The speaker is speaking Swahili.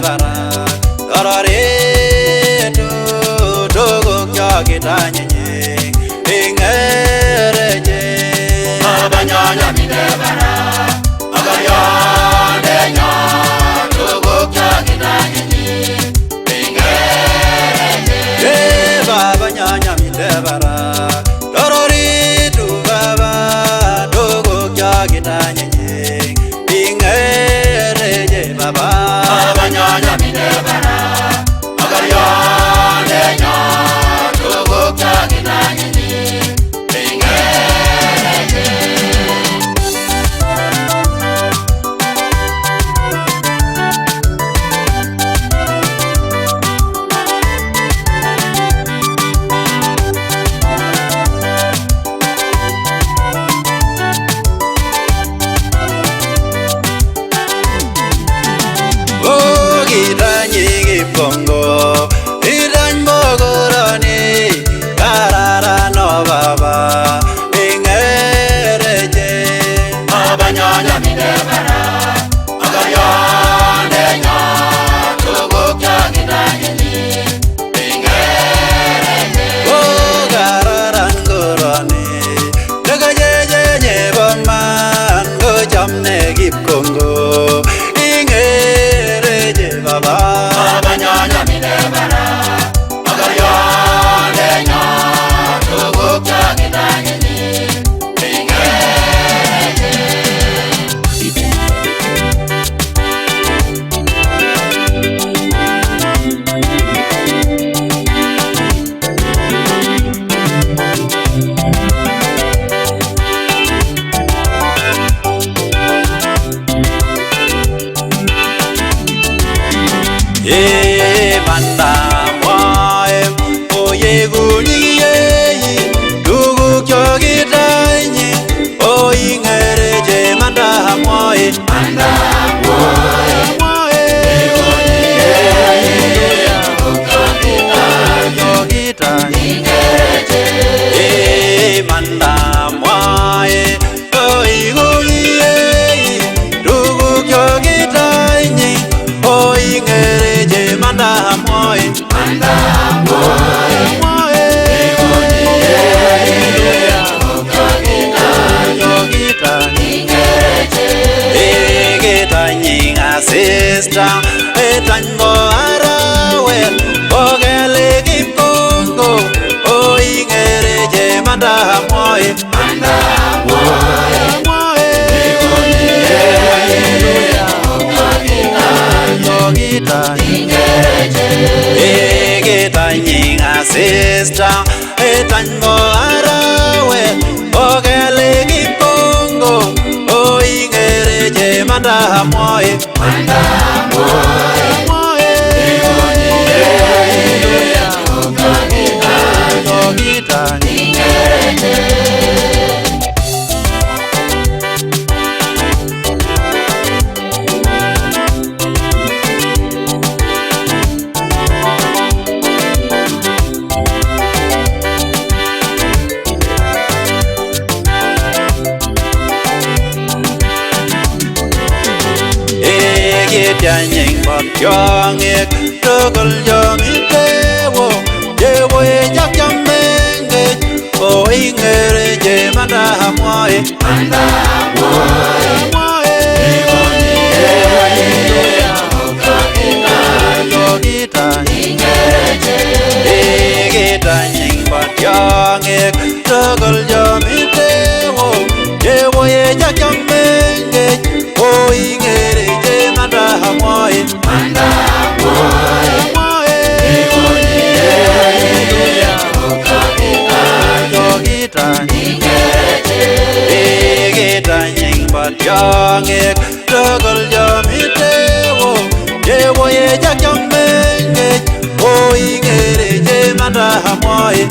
bara Dorore dogo kya kitanye ingereje Abanyanya mine bara Agaya denya dogo kya kitanye ingereje Abanyanya mine bara Dorore dogo kya kitanye ingereje baba Abanyanya mine bara Agaya denya dogo kya kitanye Bongo, idan bogorani, karara no baba, ingereje. Abanyanya mine bara, agaya denya, dogo kya kitanye ingereje. Oh karara ngorani, daga je boman, go jamne gip Congo, ingereje baba. Abanyanya mine bara Agaya denya dogo kya kitanye Manda moe oye guniye dugu kyo kitanye o ingereje manda moe Manda moe oye guniye dugu kyo kitanye o ingereje manda moe Sister, etango arawe, ogele kipongo, o ingereje manda moe, Sister, etango arawe, ogele kipongo, o ingereje manda moe. Yanying bot young ek togol young itewo yewo yak jamenge o ingereje manda moe Yanying bot young ek togol young itewo yewo yak jamenge o ingereje manda moe Yanying bot young ek togol young itewo yewo yak jamenge o ingereje manda moe